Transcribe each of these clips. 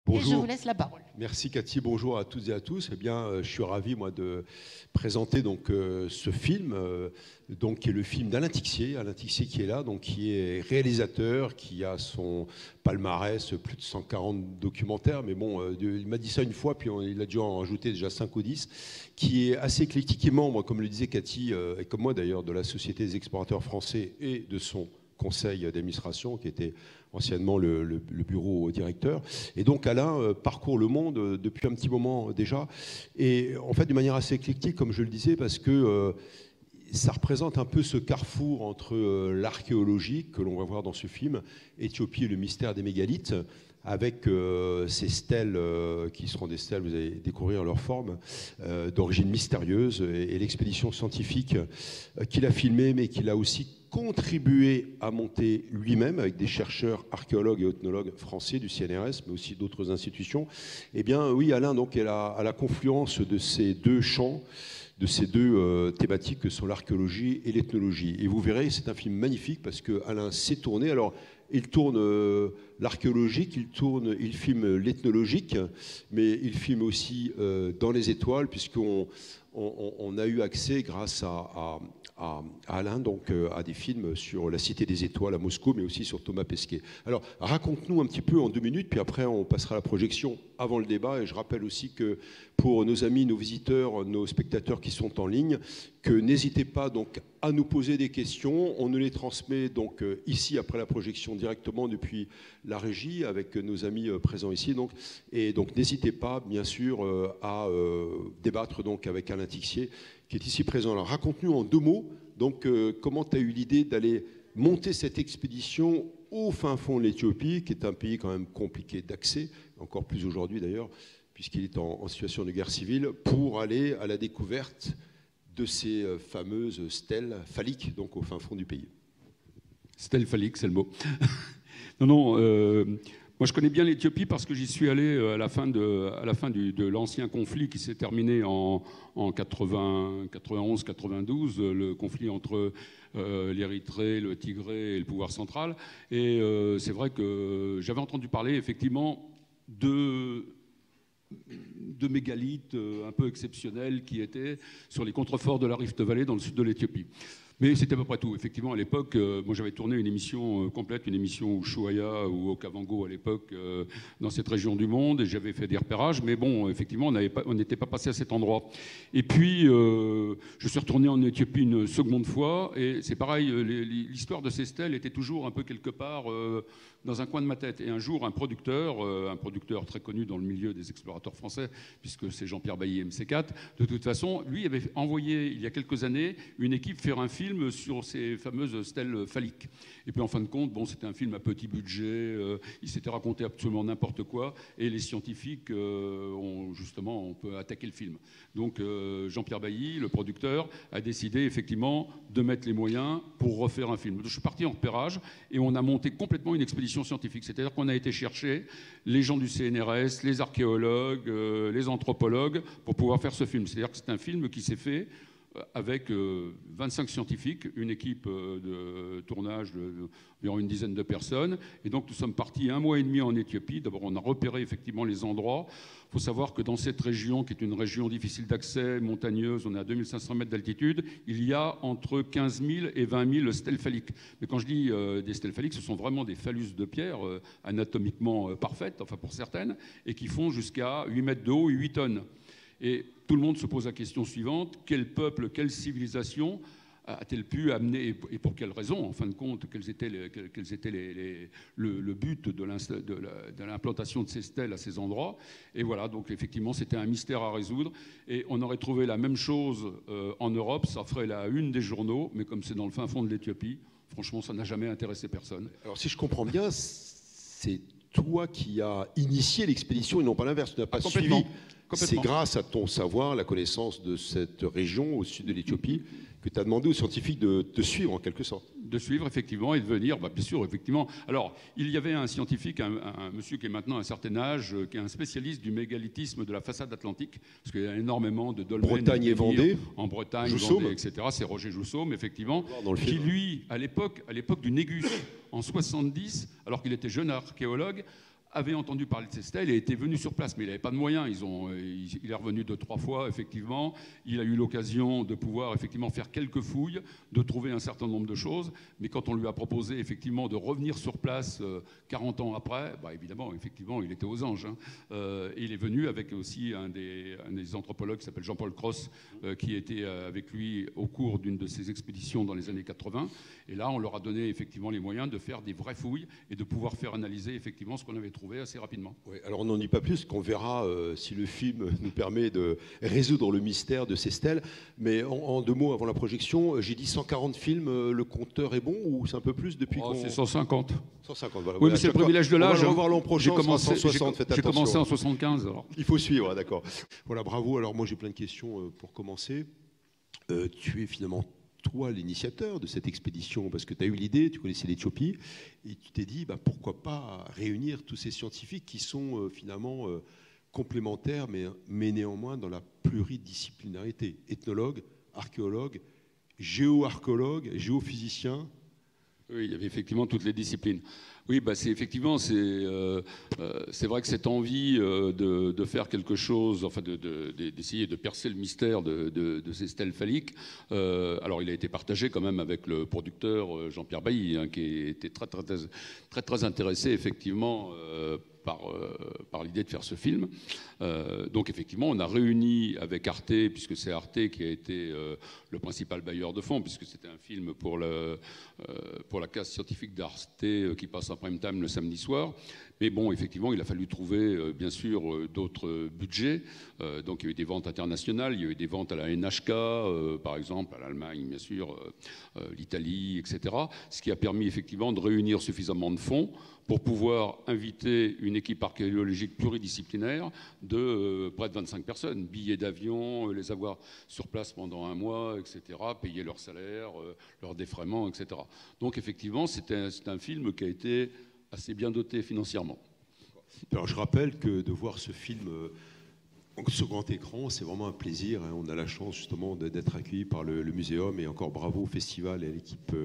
Et je Bonjour. vous laisse la parole. Merci Cathy, bonjour à toutes et à tous. Eh bien, je suis ravi moi de présenter donc ce film, donc qui est le film d'Alain Tixier. Alain Tixier qui est là, donc qui est réalisateur, qui a son palmarès, plus de 140 documentaires. Mais bon, il m'a dit ça une fois, puis il a dû en rajouter déjà 5 ou 10, qui est assez éclectique et membre, comme le disait Cathy, et comme moi d'ailleurs, de la Société des explorateurs français et de son conseil d'administration, qui était anciennement le bureau directeur. Et donc Alain parcourt le monde depuis un petit moment déjà, et en fait de manière assez éclectique, comme je le disais, parce que ça représente un peu ce carrefour entre l'archéologie, que l'on va voir dans ce film, Éthiopie et le mystère des mégalithes, avec ces stèles qui seront des stèles, vous allez découvrir leur forme, d'origine mystérieuse, et l'expédition scientifique qu'il a filmée, mais qu'il a aussi contribué à monter lui-même avec des chercheurs, archéologues et ethnologues français du CNRS, mais aussi d'autres institutions. Eh bien, oui, Alain donc, est à la confluence de ces deux champs, de ces deux thématiques que sont l'archéologie et l'ethnologie. Et vous verrez, c'est un film magnifique parce que Alain s'est tourné. Alors, il tourne l'archéologique, il filme l'ethnologique, mais il filme aussi dans les étoiles, puisqu'on a eu accès, grâce à Alain, donc, à des films sur la Cité des Étoiles à Moscou, mais aussi sur Thomas Pesquet. Alors, raconte-nous un petit peu en 2 minutes, puis après on passera à la projection avant le débat. Et je rappelle aussi que pour nos amis, nos visiteurs, nos spectateurs qui sont en ligne, que n'hésitez pas donc à nous poser des questions. On nous les transmet donc ici après la projection directement depuis la régie avec nos amis présents ici. Donc, et donc n'hésitez pas bien sûr à débattre donc avec Alain Tixier qui est ici présent. Alors raconte-nous en 2 mots donc comment tu as eu l'idée d'aller monter cette expédition au fin fond de l'Éthiopie, qui est un pays quand même compliqué d'accès, encore plus aujourd'hui d'ailleurs, puisqu'il est en situation de guerre civile, pour aller à la découverte de ces fameuses stèles phalliques, donc au fin fond du pays. Stèles phalliques, c'est le mot. Non, moi je connais bien l'Éthiopie parce que j'y suis allé à la fin de l'ancien conflit qui s'est terminé en 91-92, le conflit entre l'Érythrée, le Tigré et le pouvoir central. Et c'est vrai que j'avais entendu parler effectivement de mégalithes un peu exceptionnels qui étaient sur les contreforts de la Rift Valley dans le sud de l'Éthiopie. Mais c'était à peu près tout. Effectivement, à l'époque, moi j'avais tourné une émission complète, une émission Ushuaïa ou Okavango à l'époque, dans cette région du monde, et j'avais fait des repérages, mais bon, effectivement, on n'était pas passé à cet endroit. Et puis, je suis retourné en Éthiopie une seconde fois, et c'est pareil, l'histoire de ces stèles était toujours un peu quelque part dans un coin de ma tête. Et un jour, un producteur très connu dans le milieu des explorateurs français, puisque c'est Jean-Pierre Bailly MC4, de toute façon, lui avait envoyé, il y a quelques années, une équipe faire un film sur ces fameuses stèles phalliques. Et puis en fin de compte, bon, c'était un film à petit budget, il s'était raconté absolument n'importe quoi, et les scientifiques on peut attaquer le film. Donc Jean-Pierre Bailly, le producteur, a décidé effectivement de mettre les moyens pour refaire un film. Donc, je suis parti en repérage et on a monté complètement une expédition scientifique. C'est-à-dire qu'on a été chercher les gens du CNRS, les archéologues, les anthropologues pour pouvoir faire ce film. C'est-à-dire que c'est un film qui s'est fait avec 25 scientifiques, une équipe de tournage d'environ une dizaine de personnes. Et donc nous sommes partis 1 mois et demi en Éthiopie. D'abord on a repéré effectivement les endroits. Il faut savoir que dans cette région, qui est une région difficile d'accès, montagneuse, on est à 2500 mètres d'altitude, il y a entre 15 000 et 20 000 stèles phalliques. Mais quand je dis des stèles phalliques, ce sont vraiment des phallus de pierre anatomiquement parfaites, enfin pour certaines, et qui font jusqu'à 8 mètres de haut et 8 tonnes. Et tout le monde se pose la question suivante: quel peuple, quelle civilisation a-t-elle pu amener, et pour quelles raisons, en fin de compte, quels étaient le but de l'implantation de ces stèles à ces endroits? Et voilà, donc effectivement, c'était un mystère à résoudre. Et on aurait trouvé la même chose en Europe, ça ferait la une des journaux, mais comme c'est dans le fin fond de l'Éthiopie, franchement, ça n'a jamais intéressé personne. Alors si je comprends bien, c'est toi qui as initié l'expédition et non pas l'inverse, tu n'as pas suivi. C'est grâce à ton savoir, la connaissance de cette région au sud de l'Éthiopie, que tu as demandé aux scientifiques de te suivre en quelque sorte. De suivre effectivement et de venir, bien sûr, effectivement. Alors, il y avait un scientifique, un monsieur qui est maintenant à un certain âge, qui est un spécialiste du mégalithisme de la façade atlantique, parce qu'il y a énormément de dolmens Bretagne et Vendée, en Bretagne, Joussaume, Vendée, etc. C'est Roger Joussaume, effectivement, qui lui, à l'époque du Négus, en 70, alors qu'il était jeune archéologue, avait entendu parler de ces stèles et était venu sur place, mais il n'avait pas de moyens. Il est revenu 2-3 fois, effectivement. Il a eu l'occasion de pouvoir effectivement faire quelques fouilles, de trouver un certain nombre de choses, mais quand on lui a proposé effectivement de revenir sur place 40 ans après, bah, évidemment, effectivement, il était aux anges. Hein. Et il est venu avec aussi un des anthropologues qui s'appelle Jean-Paul Cross, qui était avec lui au cours d'une de ses expéditions dans les années 80. Et là, on leur a donné effectivement les moyens de faire des vraies fouilles et de pouvoir faire analyser effectivement ce qu'on avait trouvé assez rapidement. Oui, alors on n'en dit pas plus, qu'on verra si le film nous permet de résoudre le mystère de ces stèles. Mais en 2 mots avant la projection, j'ai dit 140 films, le compteur est bon ou c'est un peu plus depuis C'est 150. 150, voilà. Oui, mais c'est le privilège de l'âge. On va le revoir l'an prochain, 160, faites attention. J'ai commencé en 75. Alors. Il faut suivre, d'accord. Voilà, bravo. Alors moi j'ai plein de questions pour commencer. Tu es finalement toi l'initiateur de cette expédition, parce que tu as eu l'idée, tu connaissais l'Éthiopie, et tu t'es dit, pourquoi pas réunir tous ces scientifiques qui sont finalement complémentaires, mais néanmoins dans la pluridisciplinarité. Ethnologues, archéologues, géoarchéologues, géophysiciens. Oui, il y avait effectivement toutes les disciplines. Oui, bah c'est effectivement, c'est vrai que cette envie de faire quelque chose, enfin d'essayer de percer le mystère de ces stèles phalliques. Alors, il a été partagé quand même avec le producteur Jean-Pierre Bailly, hein, qui était très intéressé effectivement par l'idée de faire ce film. Donc effectivement, on a réuni avec Arte, puisque c'est Arte qui a été le principal bailleur de fonds, puisque c'était un film pour la case scientifique d'Arte qui passe en prime time le samedi soir. Mais bon, effectivement, il a fallu trouver, bien sûr, d'autres budgets. Donc il y a eu des ventes internationales, il y a eu des ventes à la NHK, par exemple, à l'Allemagne, bien sûr, l'Italie, etc. Ce qui a permis effectivement de réunir suffisamment de fonds pour pouvoir inviter une équipe archéologique pluridisciplinaire de près de 25 personnes. Billets d'avion, les avoir sur place pendant 1 mois, etc., payer leur salaire, leur défraiement, etc. Donc effectivement, c'est un film qui a été assez bien doté financièrement. Alors je rappelle que de voir ce film sur grand écran, c'est vraiment un plaisir. Hein. On a la chance justement d'être accueillis par le muséum, et encore bravo au festival et à l'équipe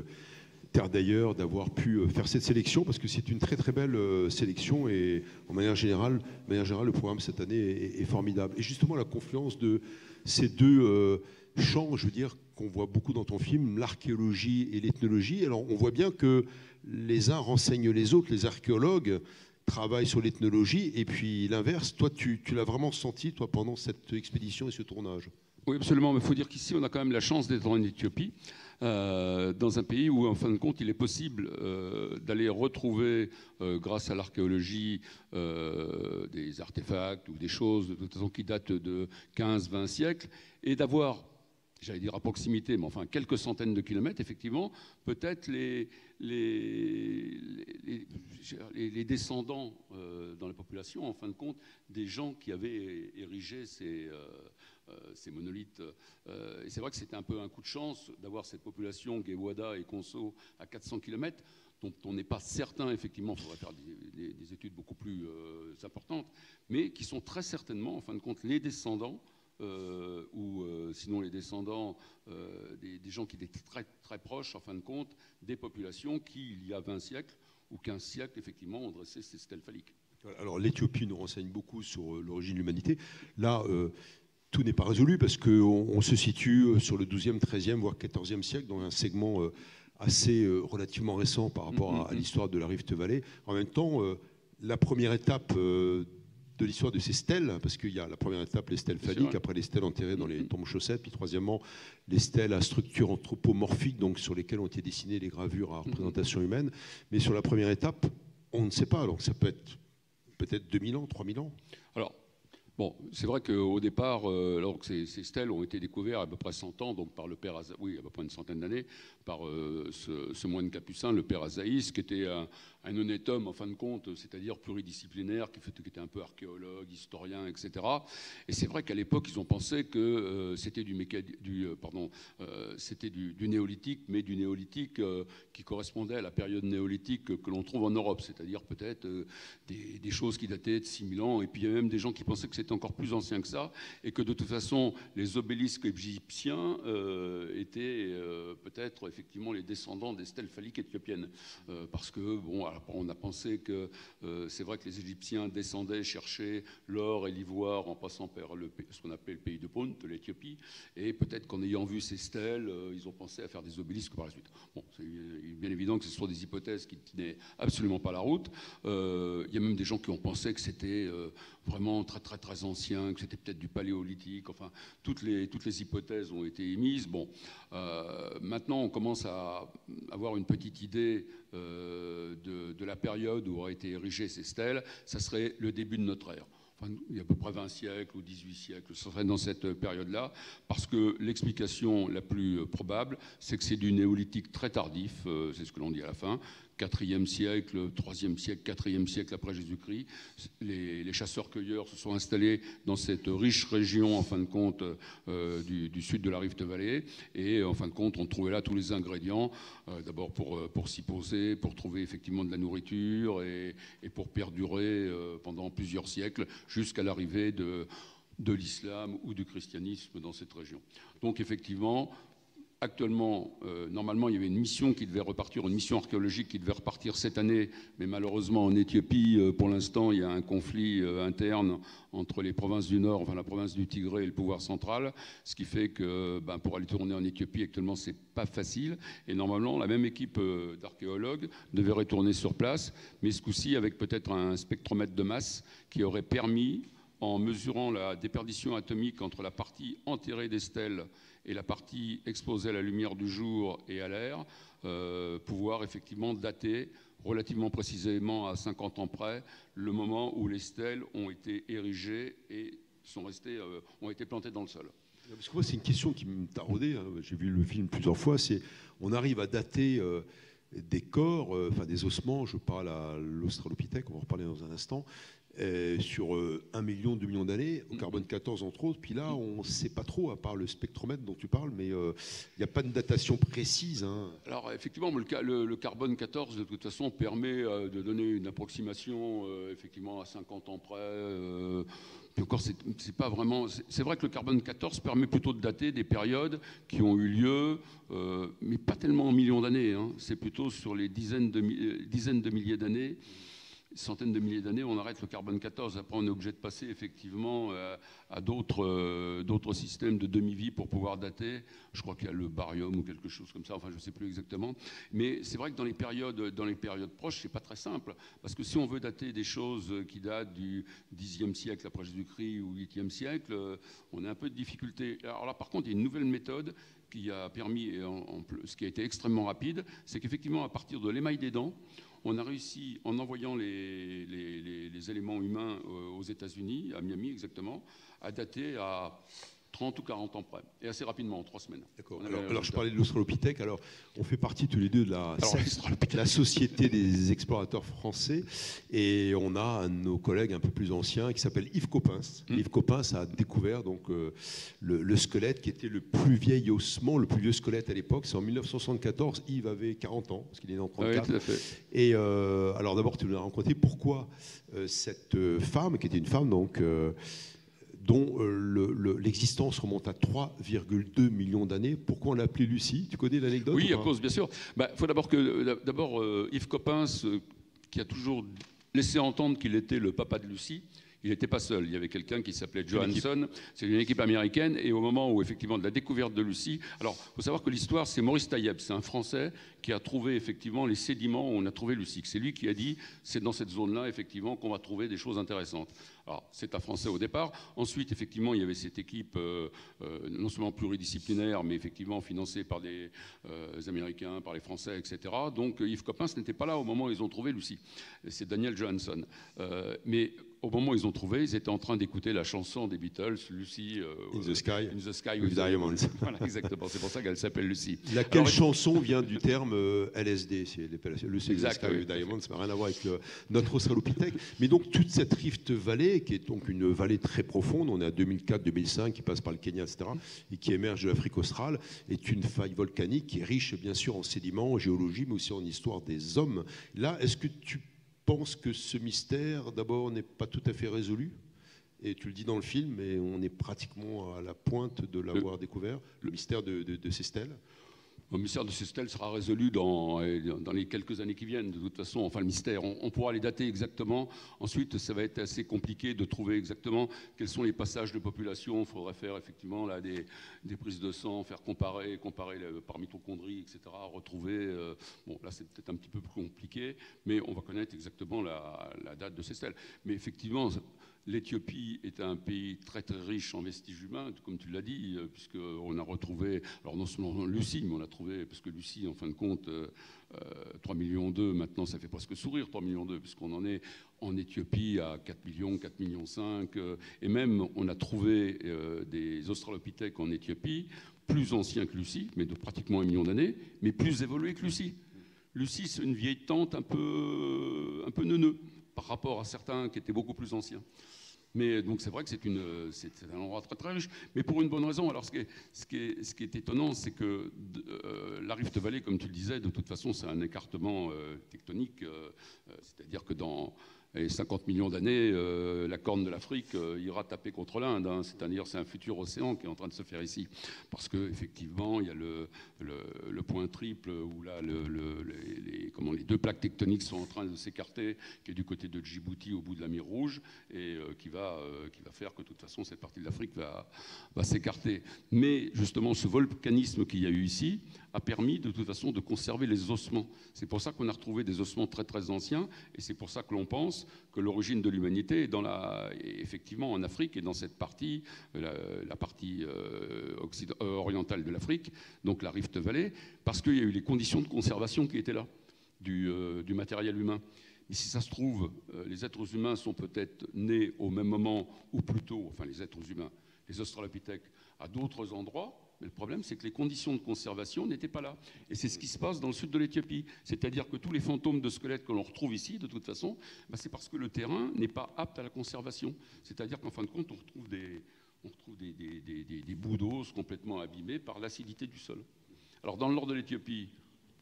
Terre d'ailleurs d'avoir pu faire cette sélection, parce que c'est une très très belle sélection, et en manière générale, le programme cette année est formidable. Et justement la confluence de ces deux champs, je veux dire, qu'on voit beaucoup dans ton film, l'archéologie et l'ethnologie. Alors on voit bien que les uns renseignent les autres, les archéologues travaillent sur l'ethnologie, et puis l'inverse. Toi, tu l'as vraiment senti, toi, pendant cette expédition et ce tournage? Oui, absolument. Mais il faut dire qu'ici, on a quand même la chance d'être en Éthiopie, dans un pays où, en fin de compte, il est possible d'aller retrouver, grâce à l'archéologie, des artefacts ou des choses de toute façon qui datent de 15-20 siècles, et d'avoir, j'allais dire à proximité, mais enfin quelques centaines de kilomètres, effectivement, peut-être les descendants dans la population, en fin de compte, des gens qui avaient érigé ces monolithes. Et c'est vrai que c'était un peu un coup de chance d'avoir cette population, Gewada et Konso, à 400 km, dont on n'est pas certain, effectivement, il faudrait faire des études beaucoup plus importantes, mais qui sont très certainement, en fin de compte, les descendants, ou sinon les descendants des gens qui étaient très, très proches, en fin de compte, des populations qui, il y a 20 siècles ou 15 siècles, effectivement, ont dressé ces stèles phalliques. Alors l'Éthiopie nous renseigne beaucoup sur l'origine de l'humanité. Là, tout n'est pas résolu, parce qu'on se situe sur le 12e, 13e, voire 14e siècle, dans un segment assez relativement récent par rapport à l'histoire de la Rift Valley. En même temps, la première étape de l'histoire de ces stèles, parce qu'il y a la première étape, les stèles phalliques, après les stèles enterrées dans les tombes chaussettes, puis troisièmement, les stèles à structure anthropomorphique, donc sur lesquelles ont été dessinées les gravures à représentation humaine. Mais sur la première étape, on ne sait pas. Alors ça peut être peut-être 2000 ans, 3000 ans. Alors, bon, c'est vrai qu'au départ, alors que ces stèles ont été découvertes à peu près 100 ans, donc par le père Azaïs, oui, à peu près une centaine d'années, par ce moine capucin, le père Azaïs, qui était un honnête homme, en fin de compte, c'est-à-dire pluridisciplinaire, qui était un peu archéologue, historien, etc. Et c'est vrai qu'à l'époque, ils ont pensé que c'était du néolithique, mais du néolithique qui correspondait à la période néolithique que l'on trouve en Europe, c'est-à-dire peut-être des choses qui dataient de 6000 ans, et puis il y a même des gens qui pensaient que c'était encore plus ancien que ça, et que de toute façon, les obélisques égyptiens étaient peut-être effectivement les descendants des stèles phalliques éthiopiennes, parce que, bon, Alors, on a pensé que c'est vrai que les Égyptiens descendaient chercher l'or et l'ivoire en passant par ce qu'on appelait le pays de Punt, l'Éthiopie, et peut-être qu'en ayant vu ces stèles, ils ont pensé à faire des obélisques par la suite. Bon, c'est bien évident que ce sont des hypothèses qui ne tenaient absolument pas la route. Il y a même des gens qui ont pensé que c'était vraiment très très très ancien, que c'était peut-être du paléolithique. Enfin, toutes les hypothèses ont été émises. Bon, maintenant on commence à avoir une petite idée de la période où auraient été érigées ces stèles. Ça serait le début de notre ère. Enfin, il y a à peu près 20 siècles ou 18 siècles, ce serait dans cette période-là, parce que l'explication la plus probable, c'est que c'est du néolithique très tardif, c'est ce que l'on dit à la fin, 4e siècle, 3e siècle, 4e siècle après Jésus-Christ. Les chasseurs-cueilleurs se sont installés dans cette riche région, en fin de compte, du sud de la Rift Valley, et en fin de compte, on trouvait là tous les ingrédients, d'abord pour s'y poser, pour trouver effectivement de la nourriture, et pour perdurer pendant plusieurs siècles, jusqu'à l'arrivée de l'islam ou du christianisme dans cette région. Donc effectivement, actuellement, normalement, il y avait une mission qui devait repartir, une mission archéologique qui devait repartir cette année, mais malheureusement en Éthiopie, pour l'instant, il y a un conflit interne entre les provinces du Nord, enfin la province du Tigré et le pouvoir central, ce qui fait que pour aller tourner en Éthiopie actuellement, c'est pas facile. Et normalement, la même équipe d'archéologues devait retourner sur place, mais ce coup-ci avec peut-être un spectromètre de masse qui aurait permis, en mesurant la déperdition atomique entre la partie enterrée des stèles et la partie exposée à la lumière du jour et à l'air, pouvoir effectivement dater relativement précisément à 50 ans près le moment où les stèles ont été érigées et ont été plantées dans le sol. Parce que moi, c'est une question qui me taraudait, hein. J'ai vu le film plusieurs fois. On arrive à dater des corps, enfin des ossements, je parle à l'Australopithèque, on va en reparler dans un instant, sur 1 million, 2 millions d'années, au carbone 14 entre autres. Puis là, on ne sait pas trop, à part le spectromètre dont tu parles, mais il n'y a pas de datation précise. Hein. Alors effectivement, le carbone 14, de toute façon, permet de donner une approximation effectivement à 50 ans près. Puis encore, c'est pas vraiment. C'est vrai que le carbone 14 permet plutôt de dater des périodes qui ont eu lieu, mais pas tellement en millions d'années. Hein. C'est plutôt sur les dizaines de milliers d'années. Centaines de milliers d'années, on arrête le carbone 14. Après, on est obligé de passer effectivement à d'autres systèmes de demi-vie pour pouvoir dater. Je crois qu'il y a le barium ou quelque chose comme ça. Enfin, je ne sais plus exactement. Mais c'est vrai que dans les périodes proches, c'est pas très simple. Parce que si on veut dater des choses qui datent du Xe siècle après Jésus-Christ ou 8e siècle, on a un peu de difficulté. Alors là, par contre, il y a une nouvelle méthode qui a permis, ce qui a été extrêmement rapide, c'est qu'effectivement, à partir de l'émail des dents, on a réussi, en envoyant les éléments humains aux États-Unis, à Miami exactement, à dater à 30 ou 40 ans près, et assez rapidement, en 3 semaines. D'accord. Alors je parlais de l'Australopithèque. Alors, on fait partie tous les deux de la Société des explorateurs français, et on a un de nos collègues un peu plus anciens qui s'appelle Yves Coppens. Yves Coppens a découvert donc, le squelette qui était le plus vieil ossement, le plus vieux squelette à l'époque. C'est en 1974. Yves avait 40 ans, parce qu'il est né en 34. Oui, tout à fait. Et alors d'abord, tu nous as raconté pourquoi cette femme, qui était une femme donc... dont l'existence remonte à 3,2 millions d'années. Pourquoi on l'a appelée Lucie? Tu connais l'anecdote? Oui, à cause, bien sûr. Il faut d'abord Yves Coppens, qui a toujours laissé entendre qu'il était le papa de Lucie, il n'était pas seul. Il y avait quelqu'un qui s'appelait Johansson. C'est une équipe américaine. Et au moment où, effectivement, de la découverte de Lucie... Alors, il faut savoir que l'histoire, c'est Maurice Taïeb. C'est un Français qui a trouvé, effectivement, les sédiments où on a trouvé Lucie. C'est lui qui a dit, c'est dans cette zone-là, effectivement, qu'on va trouver des choses intéressantes. Alors, c'est un Français au départ. Ensuite, effectivement, il y avait cette équipe, non seulement pluridisciplinaire, mais effectivement financée par des Américains, par les Français, etc. Donc, Yves Coppens n'était pas là au moment où ils ont trouvé Lucie. C'est Daniel Johansson. Mais au moment où ils ont trouvé, ils étaient en train d'écouter la chanson des Beatles, Lucy in the Sky with Diamonds. Voilà, exactement. C'est pour ça qu'elle s'appelle Lucy. Laquelle chanson vient du terme LSD, Lucy in the Sky with Diamonds, ça n'a rien à voir avec notre Australopithèque. Mais donc toute cette Rift Valley, qui est donc une vallée très profonde, on est à 2004-2005, qui passe par le Kenya, etc., et qui émerge de l'Afrique australe, est une faille volcanique qui est riche bien sûr en sédiments, en géologie, mais aussi en histoire des hommes. Là, est-ce que tu pense que ce mystère, d'abord, n'est pas tout à fait résolu? Et tu le dis dans le film, mais on est pratiquement à la pointe de l'avoir découvert, le mystère de ces stèles. Le mystère de Sestel sera résolu dans les quelques années qui viennent, de toute façon. Enfin, le mystère, on pourra les dater exactement. Ensuite, ça va être assez compliqué de trouver exactement quels sont les passages de population. Il faudrait faire effectivement là, des prises de sang, faire comparer par mitochondrie, etc. Retrouver. Bon, là, c'est peut-être un petit peu plus compliqué, mais on va connaître exactement la date de Sestel. Mais effectivement, l'Éthiopie est un pays très très riche en vestiges humains, comme tu l'as dit, puisqu'on a retrouvé, alors non seulement Lucie, mais on a trouvé, parce que Lucie, en fin de compte, 3,2 millions, maintenant ça fait presque sourire, 3,2 millions, puisqu'on en est en Éthiopie à 4 millions, 4,5 millions, et même on a trouvé des australopithèques en Éthiopie, plus anciens que Lucie, mais de pratiquement 1 million d'années, mais plus évolués que Lucie. Lucie, c'est une vieille tante un peu neuneux par rapport à certains qui étaété beaucoup plus anciens. Mais donc c'est vrai que c'est un endroit très très riche, mais pour une bonne raison. Alors ce qui est étonnant, c'est que la Rift Valley, comme tu le disais, de toute façon c'est un écartement tectonique, c'est-à-dire que dans les 50 millions d'années, la corne de l'Afrique ira taper contre l'Inde. Hein. C'est-à-dire c'est un futur océan qui est en train de se faire ici. Parce qu'effectivement, il y a le point triple où là, les deux plaques tectoniques sont en train de s'écarter, qui est du côté de Djibouti au bout de la mer Rouge, et qui va faire que de toute façon cette partie de l'Afrique va s'écarter. Mais justement, ce volcanisme qu'il y a eu ici a permis de toute façon de conserver les ossements. C'est pour ça qu'on a retrouvé des ossements très très anciens, et c'est pour ça que l'on pense que l'origine de l'humanité est effectivement en Afrique et dans cette partie, la partie orientale de l'Afrique, donc la Rift Valley, parce qu'il y a eu les conditions de conservation qui étaient là, du matériel humain. Et si ça se trouve, les êtres humains sont peut-être nés au même moment, ou plutôt, enfin les êtres humains, les australopithèques, à d'autres endroits. Mais le problème, c'est que les conditions de conservation n'étaient pas là. Et c'est ce qui se passe dans le sud de l'Éthiopie. C'est-à-dire que tous les fantômes de squelettes que l'on retrouve ici, de toute façon, c'est parce que le terrain n'est pas apte à la conservation. C'est-à-dire qu'en fin de compte, on retrouve des bouts d'os complètement abîmés par l'acidité du sol. Alors dans le nord de l'Éthiopie,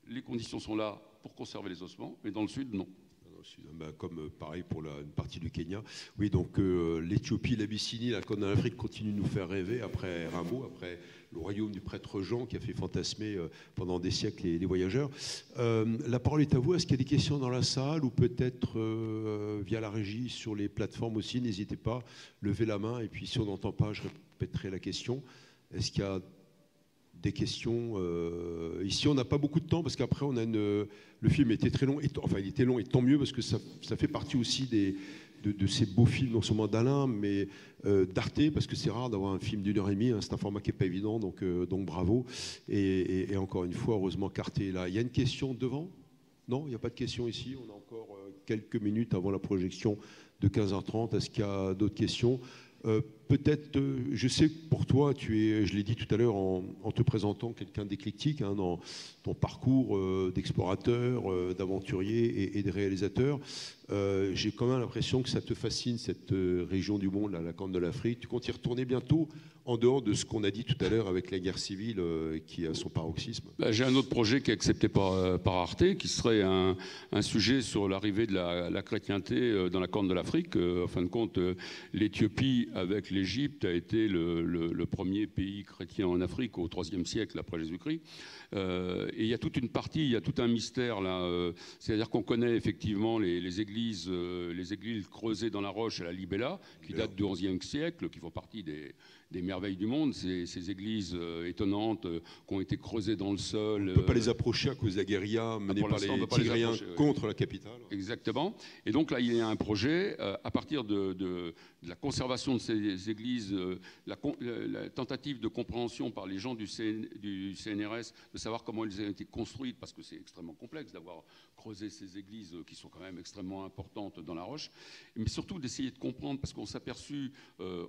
les conditions sont là pour conserver les ossements, mais dans le sud, non. Comme pareil pour une partie du Kenya. Oui, donc l'Éthiopie, l'Abyssinie, la Corne de l'Afrique continuent de nous faire rêver après Rimbaud, après le royaume du prêtre Jean qui a fait fantasmer pendant des siècles les voyageurs. La parole est à vous. Est-ce qu'il y a des questions dans la salle ou peut-être via la régie sur les plateformes aussi? N'hésitez pas, levez la main et puis si on n'entend pas, je répéterai la question. Est-ce qu'il y a des questions ici? On n'a pas beaucoup de temps parce qu'après on a le film était très long, enfin il était long et tant mieux parce que ça fait partie aussi de ces beaux films, non seulement d'Alain mais d'Arte, parce que c'est rare d'avoir un film d'1h30, hein, c'est un format qui n'est pas évident, donc bravo et encore une fois heureusement qu'Arte est là. Il y a une question devant? Non, il n'y a pas de question ici, on a encore quelques minutes avant la projection de 15h30. Est-ce qu'il y a d'autres questions? Peut-être, je sais que pour toi, tu es, je l'ai dit tout à l'heure en te présentant, quelqu'un d'éclectique hein, dans ton parcours d'explorateur, d'aventurier et de réalisateur. J'ai quand même l'impression que ça te fascine, cette région du monde, la Corne de l'Afrique. Tu comptes y retourner bientôt, en dehors de ce qu'on a dit tout à l'heure avec la guerre civile qui a son paroxysme? J'ai un autre projet qui est accepté par Arte, qui serait un sujet sur l'arrivée de la chrétienté dans la Corne de l'Afrique. En fin de compte, l'Éthiopie, avec l'Égypte, a été le premier pays chrétien en Afrique au IIIe siècle après Jésus-Christ. Et il y a toute une partie, il y a tout un mystère là. C'est-à-dire qu'on connaît effectivement les églises creusées dans la roche à la Libella, qui datent du XIe siècle, qui font partie des merveilles du monde, ces églises étonnantes qui ont été creusées dans le sol. On ne peut pas les approcher à cause de la guérilla menée par les Tigréens contre la capitale. Exactement. Et donc là, il y a un projet, à partir de la conservation de ces églises, la tentative de compréhension par les gens du CNRS, de savoir comment elles ont été construites, parce que c'est extrêmement complexe d'avoir creusé ces églises qui sont quand même extrêmement importantes dans la roche, mais surtout d'essayer de comprendre, parce qu'on s'est aperçu,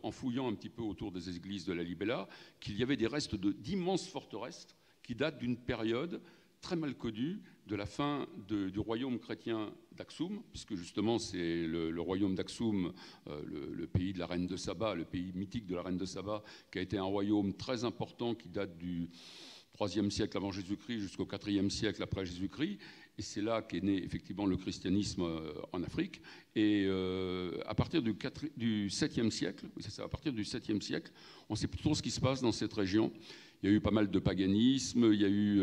en fouillant un petit peu autour des églises de la Libella, qu'il y avait des restes d'immenses forteresses qui datent d'une période très mal connue de la fin du royaume chrétien d'Aksum, puisque justement c'est le royaume d'Aksum, le pays de la reine de Saba, le pays mythique de la reine de Saba, qui a été un royaume très important qui date du IIIe siècle avant Jésus-Christ jusqu'au IVe siècle après Jésus-Christ. Et c'est là qu'est né effectivement le christianisme en Afrique. Et à partir du 7e siècle, c'est ça, à partir du 7e siècle, on sait plus trop ce qui se passe dans cette région. Il y a eu pas mal de paganisme, il y a eu,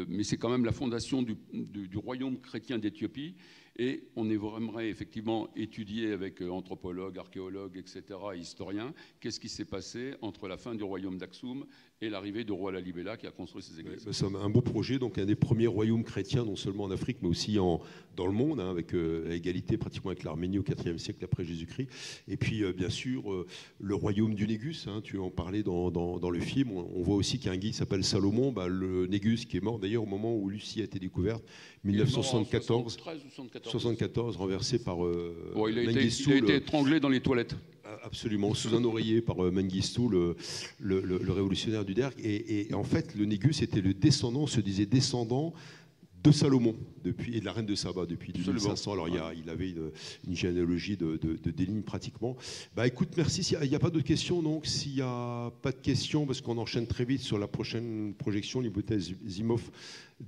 mais c'est quand même la fondation du royaume chrétien d'Éthiopie. Et on aimerait effectivement étudier avec anthropologues, archéologues, etc., historiens, qu'est-ce qui s'est passé entre la fin du royaume d'Aksum et l'arrivée du roi Lalibela qui a construit ces églises. C'est un beau projet, donc un des premiers royaumes chrétiens, non seulement en Afrique, mais aussi dans le monde, hein, avec égalité pratiquement avec l'Arménie au IVe siècle après Jésus-Christ. Et puis, bien sûr, le royaume du Négus, hein, tu en parlais dans le film. On voit aussi qu'il y a un guide qui s'appelle Salomon, le Négus, qui est mort d'ailleurs au moment où Lucie a été découverte, 1974. 74, renversé par Mengistu. Il a été étranglé dans les toilettes. Absolument, sous un oreiller par Mengistu, le révolutionnaire du Derg. Et en fait, le Négus était le descendant, on se disait descendant de Salomon et de la reine de Saba depuis 2500. Alors il avait une généalogie des lignes pratiquement. Bah écoute, merci. Il n'y a pas d'autres questions, donc s'il n'y a pas de questions, parce qu'on enchaîne très vite sur la prochaine projection, l'hypothèse Zimov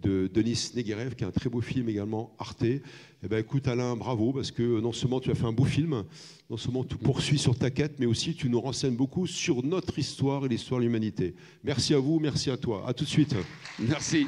de Denis Neguerev, qui est un très beau film également, Arte. Eh ben, écoute Alain, bravo, parce que non seulement tu as fait un beau film, non seulement tu poursuis sur ta quête, mais aussi tu nous renseignes beaucoup sur notre histoire et l'histoire de l'humanité. Merci à vous, merci à toi. À tout de suite. Merci.